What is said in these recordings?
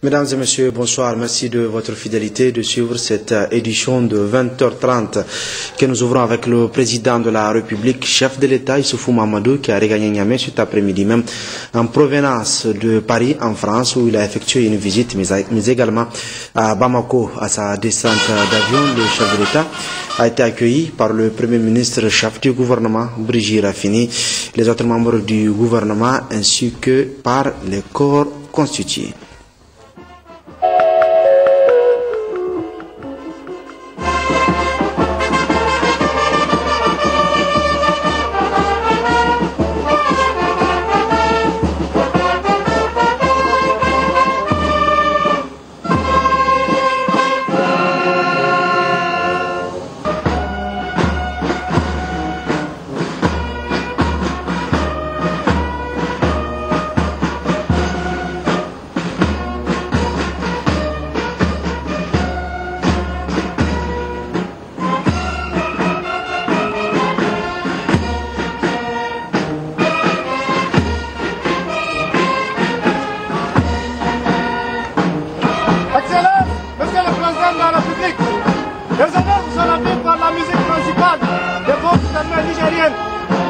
Mesdames et messieurs, bonsoir. Merci de votre fidélité de suivre cette édition de 20h30 que nous ouvrons avec le président de la République, chef de l'État, Issoufou Mahamadou, qui a regagné Niamey cet après-midi même en provenance de Paris, en France, où il a effectué une visite, mais également à Bamako, à sa descente d'avion. Le chef de l'État a été accueilli par le Premier ministre chef du gouvernement, Brigitte Raffini, les autres membres du gouvernement, ainsi que par les corps constitués.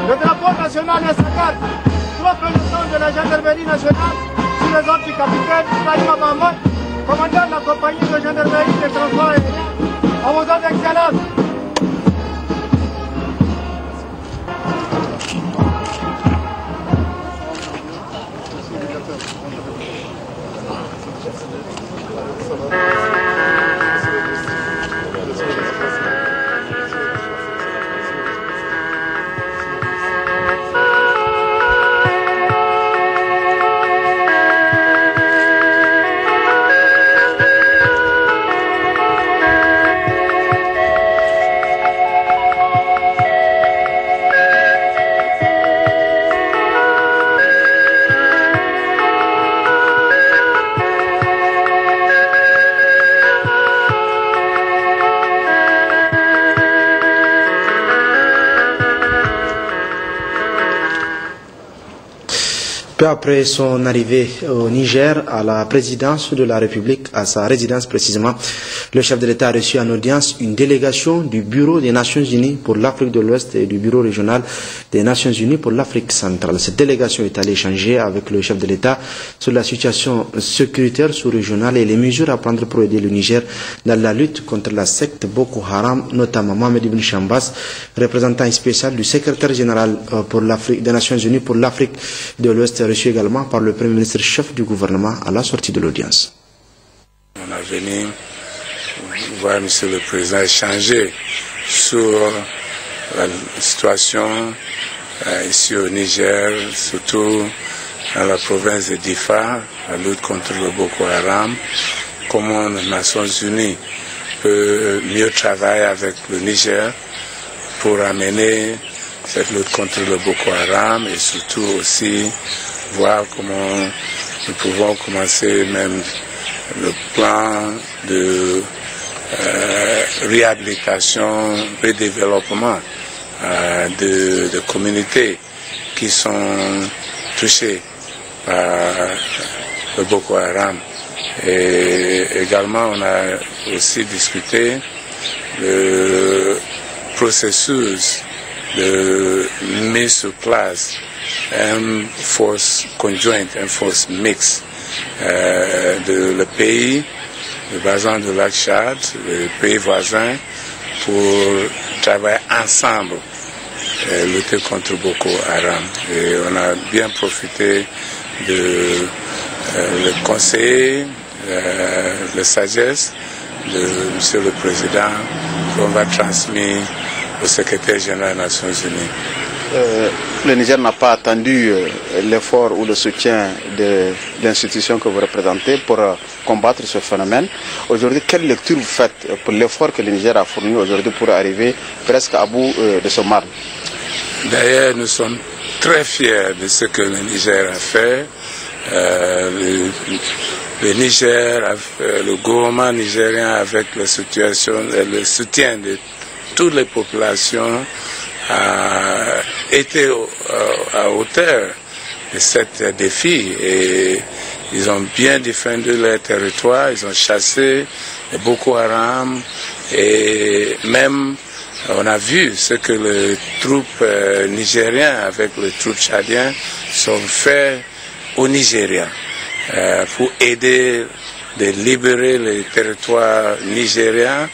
Le drapeau national est sacré. Trois présidents de la gendarmerie nationale, sous les ordres du capitaine Ibrahima Mahmoud, commandant de la compagnie de gendarmerie des transports aériens, à vos ordres d'excellence. Peu après son arrivée au Niger, à la présidence de la République, à sa résidence précisément, le chef de l'État a reçu en audience une délégation du Bureau des Nations Unies pour l'Afrique de l'Ouest et du Bureau régional des Nations Unies pour l'Afrique centrale. Cette délégation est allée échanger avec le chef de l'État sur la situation sécuritaire sous-régionale et les mesures à prendre pour aider le Niger dans la lutte contre la secte Boko Haram, notamment Mohamed Ibn Chambas, représentant spécial du secrétaire général pour des Nations Unies pour l'Afrique de l'Ouest, reçu également par le Premier ministre chef du gouvernement à la sortie de l'audience. On est venu voir M. le Président échanger sur la situation ici au Niger, surtout dans la province de Difa, la lutte contre le Boko Haram, comment les Nations Unies peuvent mieux travailler avec le Niger pour amener cette lutte contre le Boko Haram et surtout aussi voir comment nous pouvons commencer même le plan de réhabilitation, redéveloppement de communautés qui sont touchées par le Boko Haram. Et également, on a aussi discuté le processus de mise sur place une force conjointe, une force mixte de le pays, le bassin de lac Tchad, les pays voisins, pour travailler ensemble et lutter contre Boko Haram. Et on a bien profité de le conseiller, la sagesse de M. le Président qu'on va transmettre au secrétaire général des Nations Unies. Le Niger n'a pas attendu l'effort ou le soutien de l'institution que vous représentez pour combattre ce phénomène. Aujourd'hui, quelle lecture vous faites pour l'effort que le Niger a fourni aujourd'hui pour arriver presque à bout de ce mal? D'ailleurs, nous sommes très fiers de ce que le Niger a fait. Le Niger, le gouvernement nigérien avec la situation, le soutien de toutes les populations a été à hauteur de cet défi et ils ont bien défendu leur territoire, ils ont chassé les Boko Haram et même on a vu ce que les troupes nigériennes avec les troupes tchadiennes sont fait au Nigeria pour aider de libérer les territoires nigériens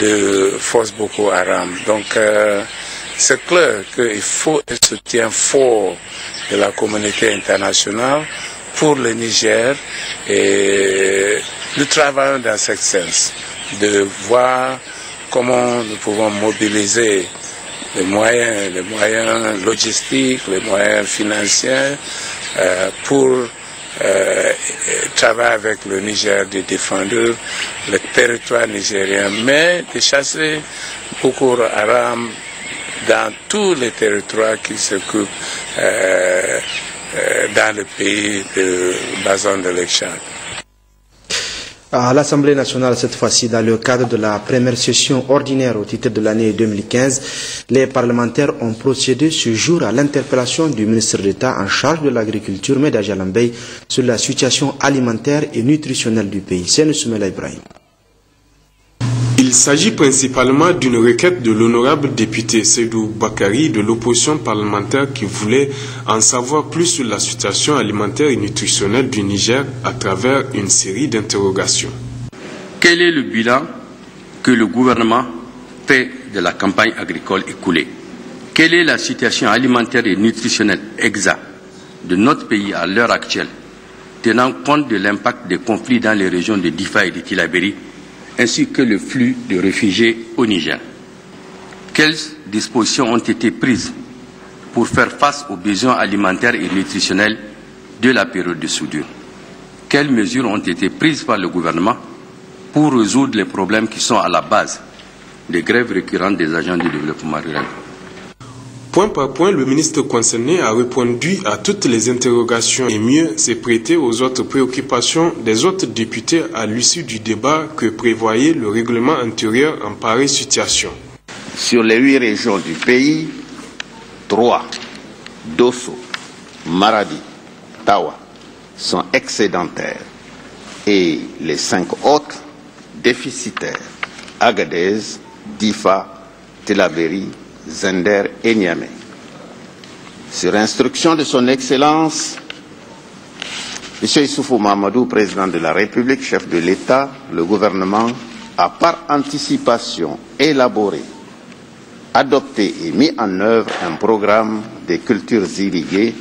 de force Boko Haram. Donc c'est clair qu'il faut un soutien fort de la communauté internationale pour le Niger et nous travaillons dans ce sens, de voir comment nous pouvons mobiliser les moyens logistiques, les moyens financiers pour travailler avec le Niger de défendre le territoire nigérien, mais de chasser Boko Haram dans tous les territoires qui s'occupent dans le pays de Bazin de Lake-Tchad. À l'Assemblée nationale, cette fois-ci, dans le cadre de la première session ordinaire au titre de l'année 2015, les parlementaires ont procédé ce jour à l'interpellation du ministre d'État en charge de l'agriculture, Meda Jalambey, sur la situation alimentaire et nutritionnelle du pays. C'est Soumela Ibrahim. Il s'agit principalement d'une requête de l'honorable député Seydou Bakari de l'opposition parlementaire qui voulait en savoir plus sur la situation alimentaire et nutritionnelle du Niger à travers une série d'interrogations. Quel est le bilan que le gouvernement fait de la campagne agricole écoulée? Quelle est la situation alimentaire et nutritionnelle exacte de notre pays à l'heure actuelle, tenant compte de l'impact des conflits dans les régions de Difa et de Tillabéri, ainsi que le flux de réfugiés au Niger? Quelles dispositions ont été prises pour faire face aux besoins alimentaires et nutritionnels de la période de soudure? Quelles mesures ont été prises par le gouvernement pour résoudre les problèmes qui sont à la base des grèves récurrentes des agents de développement rural? Point par point, le ministre concerné a répondu à toutes les interrogations et mieux s'est prêté aux autres préoccupations des autres députés à l'issue du débat que prévoyait le règlement intérieur en pareille situation. Sur les 8 régions du pays, 3, Dosso, Maradi, Tawa, sont excédentaires et les 5 autres déficitaires, Agadez, Difa, Tillabéri, Zender et Niamey. Sur instruction de son Excellence, M. Issoufou Mahamadou, président de la République, chef de l'État, le gouvernement a par anticipation élaboré, adopté et mis en œuvre un programme des cultures irriguées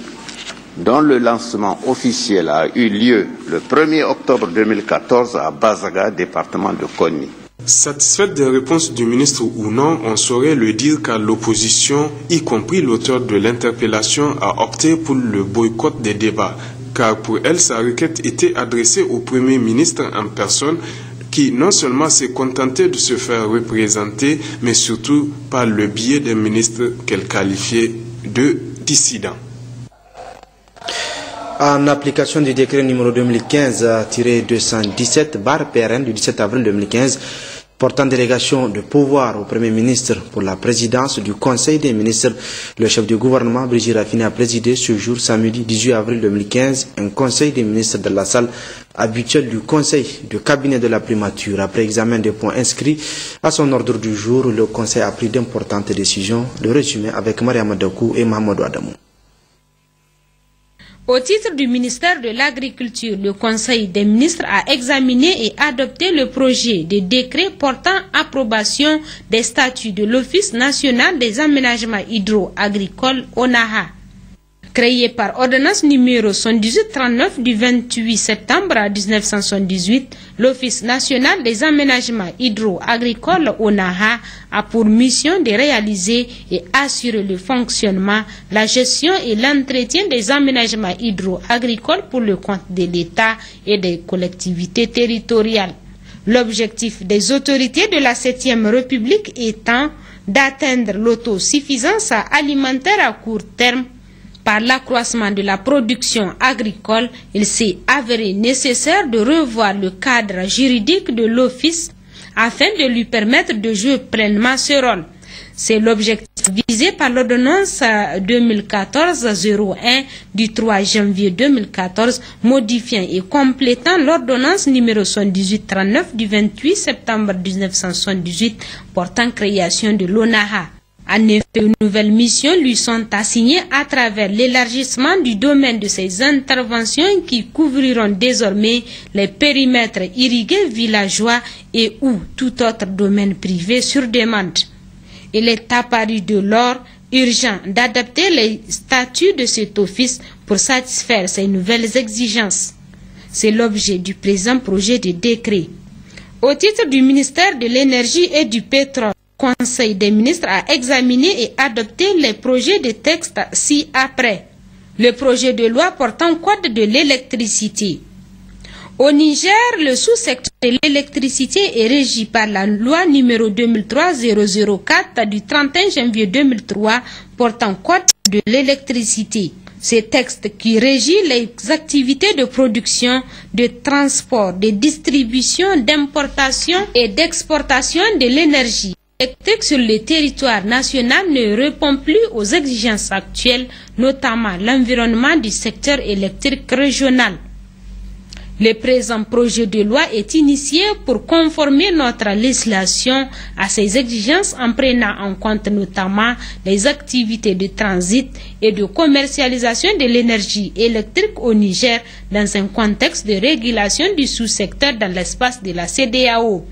dont le lancement officiel a eu lieu le 1er octobre 2014 à Bazaga, département de Konni. Satisfaite des réponses du ministre ou non, on saurait le dire car l'opposition, y compris l'auteur de l'interpellation, a opté pour le boycott des débats. Car pour elle, sa requête était adressée au Premier ministre en personne qui non seulement s'est contenté de se faire représenter, mais surtout par le biais d'un ministre qu'elle qualifiait de dissident. En application du décret numéro 2015-217/PRN du 17 avril 2015, portant délégation de pouvoir au Premier ministre pour la présidence du Conseil des ministres, le chef du gouvernement, Brigitte Raffini, a présidé ce jour, samedi 18 avril 2015, un Conseil des ministres dans la salle habituelle du Conseil du cabinet de la primature. Après examen des points inscrits à son ordre du jour, le Conseil a pris d'importantes décisions. Le résumé avec Mariama Dakou et Mahamadou Adamou. Au titre du ministère de l'Agriculture, le Conseil des ministres a examiné et adopté le projet de décret portant approbation des statuts de l'Office national des aménagements hydro-agricoles ONAHA. Créé par ordonnance numéro 7839 du 28 septembre 1978, l'Office national des aménagements hydro-agricoles ONAHA a pour mission de réaliser et assurer le fonctionnement, la gestion et l'entretien des aménagements hydro-agricoles pour le compte de l'État et des collectivités territoriales. L'objectif des autorités de la 7e République étant d'atteindre l'autosuffisance alimentaire à court terme. Par l'accroissement de la production agricole, il s'est avéré nécessaire de revoir le cadre juridique de l'Office afin de lui permettre de jouer pleinement ce rôle. C'est l'objectif visés par l'ordonnance 2014-01 du 3 janvier 2014 modifiant et complétant l'ordonnance numéro 7839 du 28 septembre 1978 portant création de l'ONAHA. En effet, de nouvelles missions lui sont assignées à travers l'élargissement du domaine de ses interventions qui couvriront désormais les périmètres irrigués villageois et ou tout autre domaine privé sur demande. Il est apparu de lors urgent d'adapter les statuts de cet office pour satisfaire ces nouvelles exigences. C'est l'objet du présent projet de décret. Au titre du ministère de l'Énergie et du Pétrole, le Conseil des ministres a examiné et adopté les projets de texte ci-après. Le projet de loi portant code de l'électricité. Au Niger, le sous-secteur de l'électricité est régi par la loi numéro 2003-004 du 31 janvier 2003 portant code de l'électricité. Ce texte qui régit les activités de production, de transport, de distribution, d'importation et d'exportation de l'énergie électrique sur le territoire national ne répond plus aux exigences actuelles, notamment l'environnement du secteur électrique régional. Le présent projet de loi est initié pour conformer notre législation à ces exigences en prenant en compte notamment les activités de transit et de commercialisation de l'énergie électrique au Niger dans un contexte de régulation du sous-secteur dans l'espace de la CEDEAO.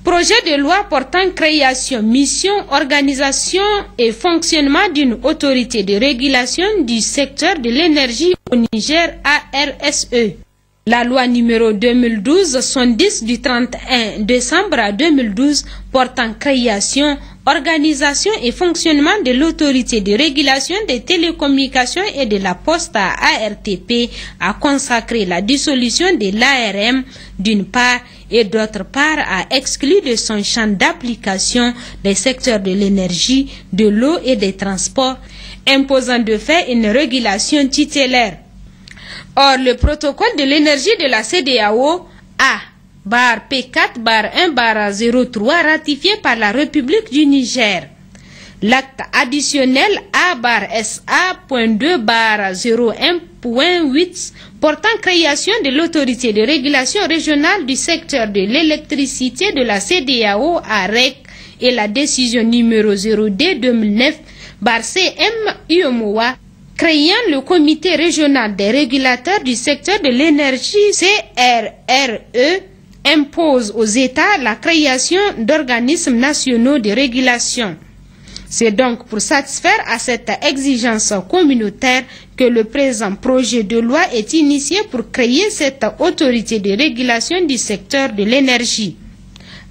Projet de loi portant création, mission, organisation et fonctionnement d'une autorité de régulation du secteur de l'énergie au Niger, ARSE. La loi numéro 2012-70 du 31 décembre 2012 portant création, organisation et fonctionnement de l'autorité de régulation des télécommunications et de la poste à ARTP a consacré la dissolution de l'ARM d'une part et d'autre part a exclu de son champ d'application des secteurs de l'énergie, de l'eau et des transports, imposant de fait une régulation tutélaire. Or, le protocole de l'énergie de la CEDEAO A/P4/1/03 ratifié par la République du Niger. L'acte additionnel A/SA.2/01.8 portant création de l'autorité de régulation régionale du secteur de l'électricité de la CEDEAO AREC et la décision numéro 0D-2009/CM-UMOA créant le comité régional des régulateurs du secteur de l'énergie CRRE impose aux États la création d'organismes nationaux de régulation. C'est donc pour satisfaire à cette exigence communautaire que le présent projet de loi est initié pour créer cette autorité de régulation du secteur de l'énergie.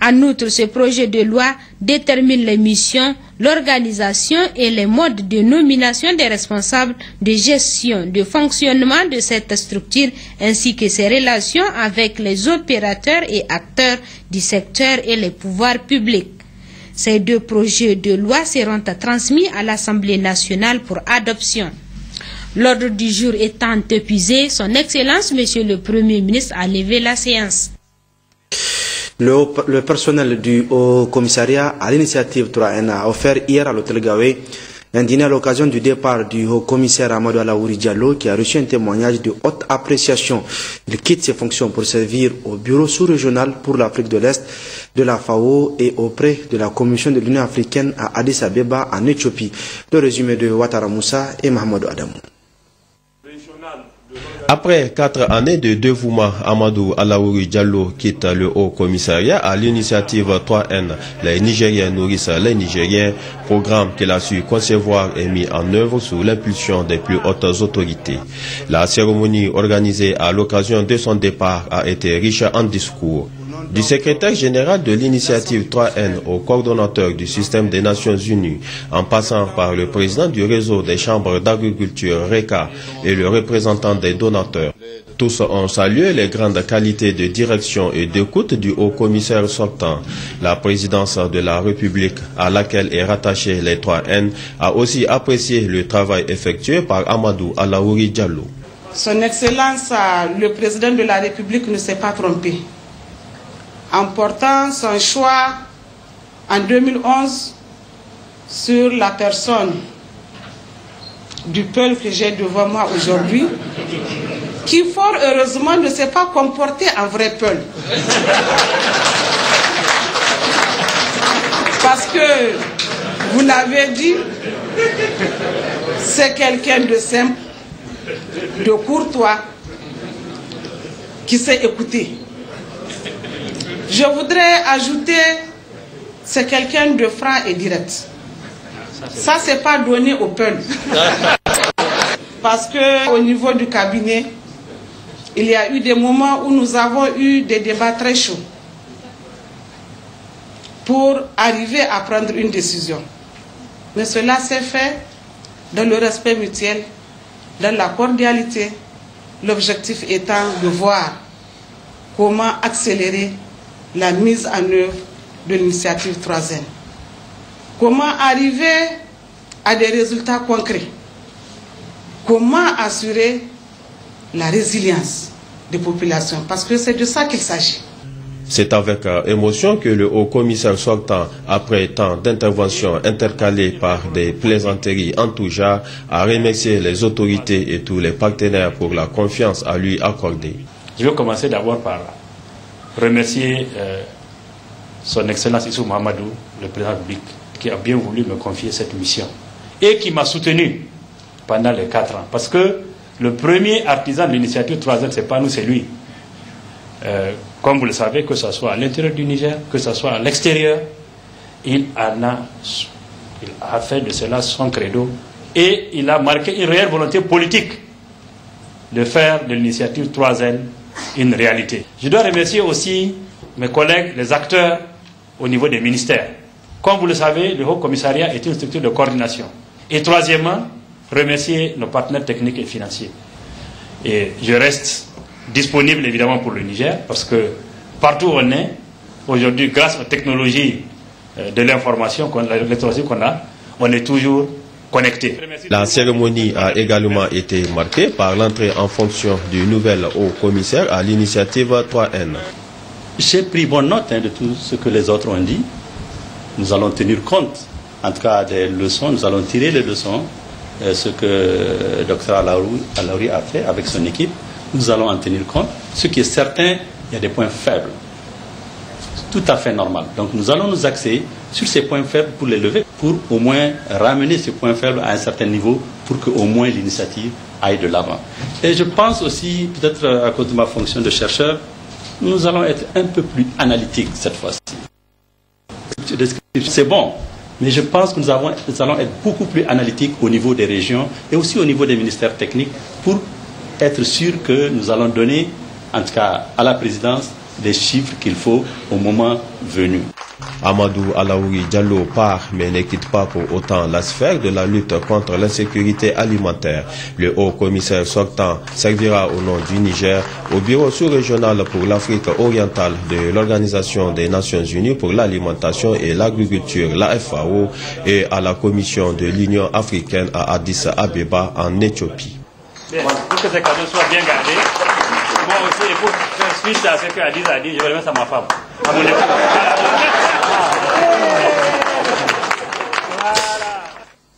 En outre, ce projet de loi détermine les missions, l'organisation et les modes de nomination des responsables de gestion, de fonctionnement de cette structure ainsi que ses relations avec les opérateurs et acteurs du secteur et les pouvoirs publics. Ces deux projets de loi seront transmis à l'Assemblée nationale pour adoption. L'ordre du jour étant épuisé, Son Excellence, Monsieur le Premier ministre, a levé la séance. Le personnel du Haut Commissariat à l'initiative 3N a offert hier à l'hôtel Gawé un dîner à l'occasion du départ du Haut Commissaire Amadou Alaouri Diallo qui a reçu un témoignage de haute appréciation. Il quitte ses fonctions pour servir au bureau sous-régional pour l'Afrique de l'Est de la FAO et auprès de la Commission de l'Union africaine à Addis Abeba en Éthiopie. Le résumé de Ouattara Moussa et Mahamadou Adamou. Après 4 années de dévouement, Amadou Alaouri Diallo quitte le Haut Commissariat à l'initiative 3N. Les Nigériens nourrissent les Nigériens, programme qu'il a su concevoir et mis en œuvre sous l'impulsion des plus hautes autorités. La cérémonie organisée à l'occasion de son départ a été riche en discours. Du secrétaire général de l'initiative 3N au coordonnateur du système des Nations Unies, en passant par le président du réseau des chambres d'agriculture RECA et le représentant des donateurs. Tous ont salué les grandes qualités de direction et d'écoute du haut commissaire sortant. La présidence de la République, à laquelle est rattaché les 3N, a aussi apprécié le travail effectué par Amadou Alaouri Diallo. Son Excellence, le président de la République ne s'est pas trompé. En portant son choix en 2011 sur la personne du peuple que j'ai devant moi aujourd'hui, qui fort heureusement ne s'est pas comporté en vrai peuple. Parce que, vous l'avez dit, c'est quelqu'un de simple, de courtois, qui sait écouter. Je voudrais ajouter, c'est quelqu'un de franc et direct. Ça, c'est pas donné au peuple. Parce que au niveau du cabinet, il y a eu des moments où nous avons eu des débats très chauds pour arriver à prendre une décision. Mais cela s'est fait dans le respect mutuel, dans la cordialité, l'objectif étant de voir comment accélérer la mise en œuvre de l'initiative 3N. Comment arriver à des résultats concrets? Comment assurer la résilience des populations? Parce que c'est de ça qu'il s'agit. C'est avec émotion que le haut-commissaire sortant, après tant d'interventions intercalées par des plaisanteries en tout genre, a remercié les autorités et tous les partenaires pour la confiance à lui accordée. Je vais commencer d'abord par remercier son Excellence Issou Mahamadou, le président de la République, qui a bien voulu me confier cette mission et qui m'a soutenu pendant les 4 ans. Parce que le premier artisan de l'initiative 3N, ce n'est pas nous, c'est lui. Comme vous le savez, que ce soit à l'intérieur du Niger, que ce soit à l'extérieur, il a fait de cela son credo et il a marqué une réelle volonté politique de faire de l'initiative 3N une réalité. Je dois remercier aussi mes collègues, les acteurs au niveau des ministères. Comme vous le savez, le Haut Commissariat est une structure de coordination. Et troisièmement, remercier nos partenaires techniques et financiers. Et je reste disponible évidemment pour le Niger, parce que partout où on est, aujourd'hui, grâce aux technologies de l'information, l'électronique qu'on a, on est toujours connecté. La cérémonie a également été marquée par l'entrée en fonction du nouvel haut commissaire à l'initiative 3N. J'ai pris bonne note de tout ce que les autres ont dit. Nous allons tenir compte, en tout cas des leçons, nous allons tirer les leçons, ce que Dr Alaouri a fait avec son équipe. Nous allons en tenir compte. Ce qui est certain, il y a des points faibles. Tout à fait normal. Donc nous allons nous axer sur ces points faibles pour les lever, pour au moins ramener ces points faibles à un certain niveau, pour qu'au moins l'initiative aille de l'avant. Et je pense aussi, peut-être à cause de ma fonction de chercheur, nous allons être un peu plus analytiques cette fois-ci. C'est bon, mais je pense que nous allons être beaucoup plus analytiques au niveau des régions et aussi au niveau des ministères techniques pour être sûr que nous allons donner, en tout cas à la présidence, des chiffres qu'il faut au moment venu. Amadou Alaouri Diallo part, mais ne quitte pas pour autant la sphère de la lutte contre l'insécurité alimentaire. Le haut commissaire sortant servira au nom du Niger au bureau sous-régional pour l'Afrique orientale de l'Organisation des Nations Unies pour l'alimentation et l'agriculture, la FAO, et à la commission de l'Union africaine à Addis Abeba en Éthiopie. Bien, pour que ces cadeaux soient bien gardés, moi aussi, et pour faire suite à ce que Addis a dit, je vais le mettre à ma femme, à mon épouse.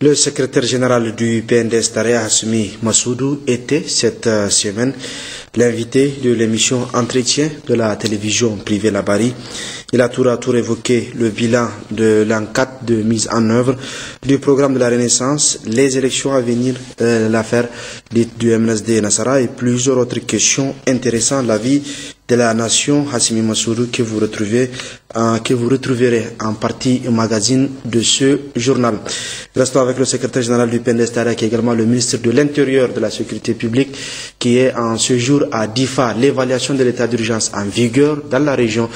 Le secrétaire général du PNDS, Tarea Hassoumi Massoudou, était cette semaine l'invité de l'émission Entretien de la télévision privée Labari. Il a tour à tour évoqué le bilan de l'an 4 de mise en œuvre du programme de la Renaissance, les élections à venir, l'affaire dite du MNSD Nassara et plusieurs autres questions intéressant la vie de la nation. Hassoumi Massoudou que vous retrouverez en partie au magazine de ce journal. Restons avec le secrétaire général du PNDS, qui est également le ministre de l'Intérieur de la Sécurité publique, qui est en ce jour à Difa. L'évaluation de l'état d'urgence en vigueur dans la région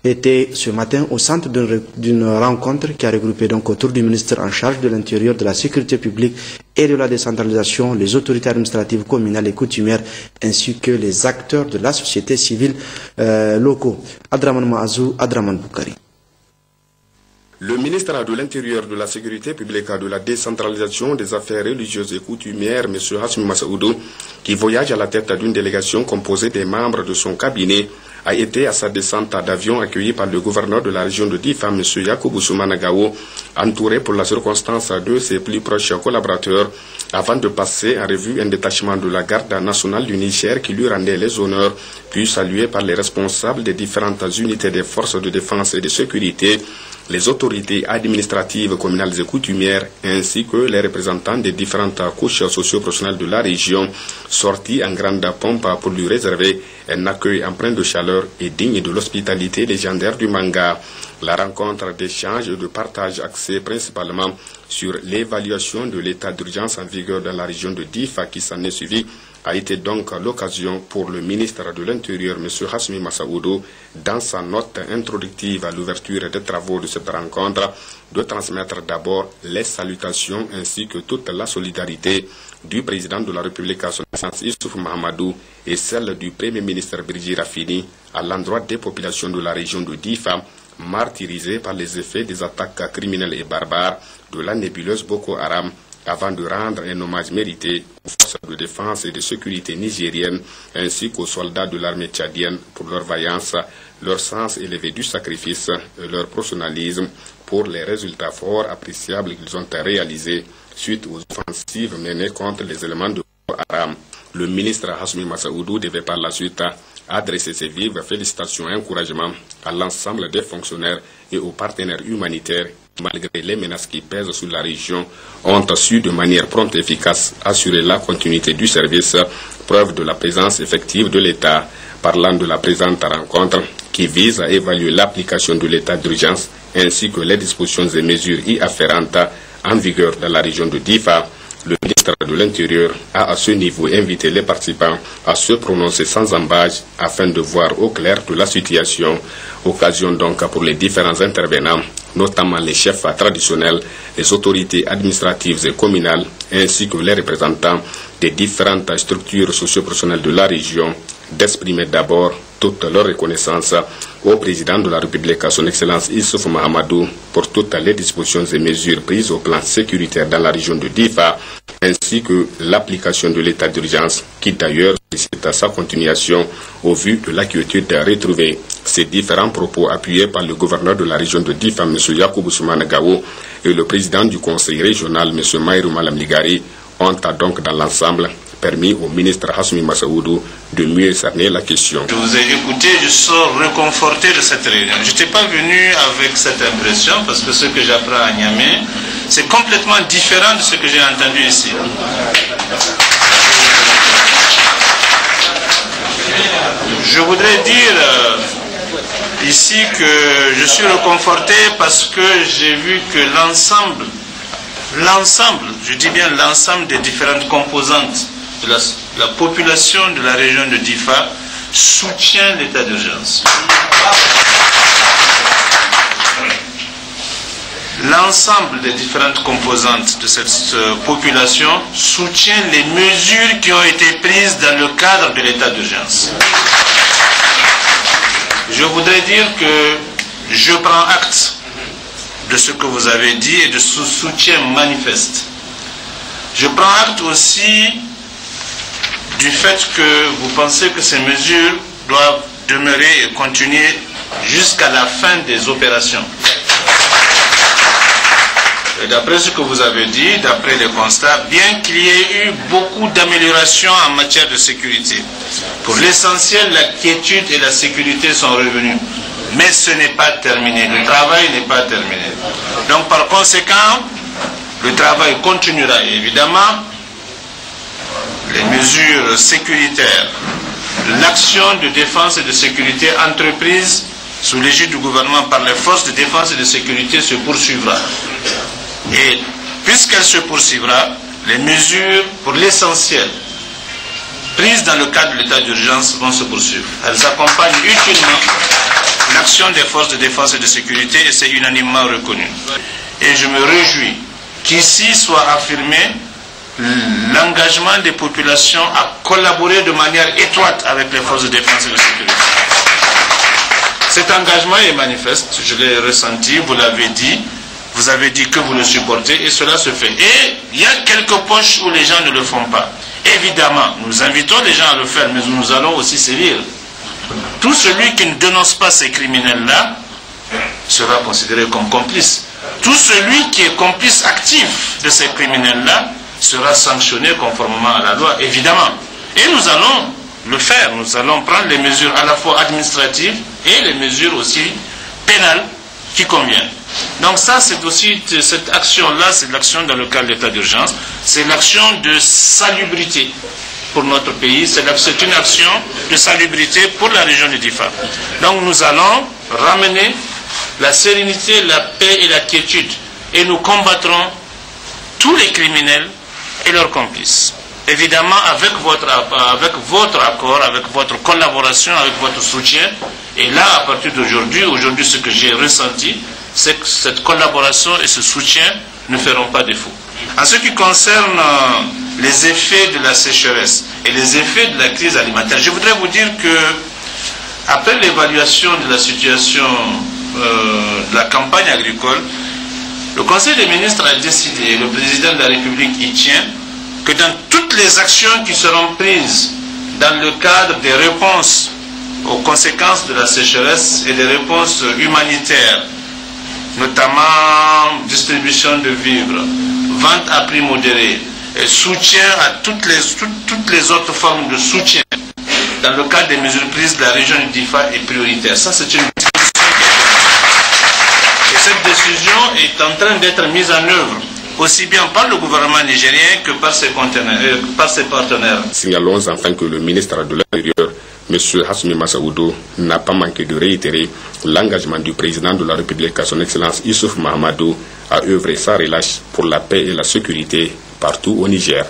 était ce matin au centre d'une rencontre qui a regroupé donc autour du ministre en charge de l'Intérieur, de la Sécurité publique et de la décentralisation, les autorités administratives communales et coutumières, ainsi que les acteurs de la société civile locaux. Adraman Maazou, Adraman Boukari. Le ministre de l'Intérieur, de la Sécurité publique, de la décentralisation des affaires religieuses et coutumières, M. Hassoumi Massoudou, qui voyage à la tête d'une délégation composée des membres de son cabinet, a été à sa descente d'avion accueilli par le gouverneur de la région de Difa, M. Yakubu Soumana Gao, entouré pour la circonstance de ses plus proches collaborateurs, avant de passer en revue un détachement de la garde nationale du Niger qui lui rendait les honneurs, puis salué par les responsables des différentes unités des forces de défense et de sécurité, les autorités administratives, communales et coutumières, ainsi que les représentants des différentes couches socio-professionnelles de la région, sortis en grande pompe pour lui réserver un accueil empreint de chaleur et digne de l'hospitalité légendaire du Manga. La rencontre d'échange et de partage axée principalement sur l'évaluation de l'état d'urgence en vigueur dans la région de Difa qui s'en est suivi a été donc l'occasion pour le ministre de l'Intérieur, M. Hassoumi Massaoudou, dans sa note introductive à l'ouverture des travaux de cette rencontre, de transmettre d'abord les salutations ainsi que toute la solidarité du président de la République à son Excellence Issoufou Mahamadou et celle du Premier ministre Birji Rafini à l'endroit des populations de la région de Difa, martyrisées par les effets des attaques criminelles et barbares de la nébuleuse Boko Haram, avant de rendre un hommage mérité aux forces de défense et de sécurité nigériennes ainsi qu'aux soldats de l'armée tchadienne pour leur vaillance, leur sens élevé du sacrifice et leur professionnalisme pour les résultats forts appréciables qu'ils ont réalisés suite aux offensives menées contre les éléments de Boko Haram. Le ministre Hassoumi Massaoudou devait par la suite adresser ses vives félicitations et encouragements à l'ensemble des fonctionnaires et aux partenaires humanitaires malgré les menaces qui pèsent sur la région, ont su de manière prompte et efficace assurer la continuité du service, preuve de la présence effective de l'État. Parlant de la présente rencontre qui vise à évaluer l'application de l'état d'urgence ainsi que les dispositions et mesures y afférentes en vigueur dans la région de Difa, le ministre de l'Intérieur a à ce niveau invité les participants à se prononcer sans embâche afin de voir au clair de la situation. Occasion donc pour les différents intervenants, notamment les chefs traditionnels, les autorités administratives et communales, ainsi que les représentants des différentes structures socio-professionnelles de la région, d'exprimer d'abord toute leur reconnaissance au président de la République, à son Excellence Issoufou Mahamadou, pour toutes les dispositions et mesures prises au plan sécuritaire dans la région de Difa, ainsi que l'application de l'état d'urgence, qui d'ailleurs sollicite sa continuation au vu de l'inquiétude retrouvée. Ces différents propos appuyés par le gouverneur de la région de Difa, M. Yakubu Soumana Gao, et le président du conseil régional, M. Maïrou Malam Ligari, ont donc dans l'ensemble permis au ministre Hassoumi Massaoudou de mieux cerner la question. Je vous ai écouté, je sors reconforté de cette réunion. Je n'étais pas venu avec cette impression parce que ce que j'apprends à Niamey, c'est complètement différent de ce que j'ai entendu ici. Je voudrais dire ici que je suis reconforté parce que j'ai vu que l'ensemble, je dis bien l'ensemble des différentes composantes de la population de la région de Difa soutient l'état d'urgence. L'ensemble des différentes composantes de cette population soutient les mesures qui ont été prises dans le cadre de l'état d'urgence. Je voudrais dire que je prends acte de ce que vous avez dit et de ce soutien manifeste. Je prends acte aussi du fait que vous pensez que ces mesures doivent demeurer et continuer jusqu'à la fin des opérations. Et d'après ce que vous avez dit, d'après les constats, bien qu'il y ait eu beaucoup d'améliorations en matière de sécurité, pour l'essentiel, la quiétude et la sécurité sont revenues. Mais ce n'est pas terminé, le travail n'est pas terminé. Donc par conséquent, le travail continuera. Et évidemment, les mesures sécuritaires, l'action de défense et de sécurité entreprise sous l'égide du gouvernement par les forces de défense et de sécurité se poursuivra. Et puisqu'elle se poursuivra, les mesures pour l'essentiel prises dans le cadre de l'état d'urgence vont se poursuivre. Elles accompagnent utilement l'action des forces de défense et de sécurité et c'est unanimement reconnu. Et je me réjouis qu'ici soit affirmé l'engagement des populations à collaborer de manière étroite avec les forces de défense et de sécurité. Cet engagement est manifeste, je l'ai ressenti, vous l'avez dit, vous avez dit que vous le supportez et cela se fait. Et il y a quelques poches où les gens ne le font pas. Évidemment, nous invitons les gens à le faire, mais nous allons aussi sévir. tout celui qui ne dénonce pas ces criminels-là sera considéré comme complice. Tout celui qui est complice actif de ces criminels-là sera sanctionné conformément à la loi, évidemment. Et nous allons le faire. Nous allons prendre les mesures à la fois administratives et les mesures aussi pénales qui conviennent. Donc ça, c'est aussi, cette action-là, c'est l'action dans le cadre de l'état d'urgence. C'est l'action de salubrité pour notre pays. C'est une action de salubrité pour la région de Difa. Donc nous allons ramener la sérénité, la paix et la quiétude. Et nous combattrons tous les criminels et leurs complices. Évidemment, avec votre accord, avec votre collaboration, avec votre soutien. Et là, à partir d'aujourd'hui, ce que j'ai ressenti, c'est que cette collaboration et ce soutien ne feront pas défaut. En ce qui concerne les effets de la sécheresse et les effets de la crise alimentaire, je voudrais vous dire que, après l'évaluation de la situation de la campagne agricole, le Conseil des ministres a décidé, et le président de la République y tient, que dans toutes les actions qui seront prises dans le cadre des réponses aux conséquences de la sécheresse et des réponses humanitaires, notamment distribution de vivres, vente à prix modéré et soutien à toutes les autres formes de soutien, dans le cadre des mesures prises de la région de Difa est prioritaire. Ça, c'est une décision. Et cette décision est en train d'être mise en œuvre, aussi bien par le gouvernement nigérien que par ses partenaires. Signalons enfin que le ministre de l'Intérieur, M. Hassoumi Massaoudou, n'a pas manqué de réitérer l'engagement du président de la République, à son Excellence Issoufou Mahamadou, à œuvrer sans relâche pour la paix et la sécurité partout au Niger.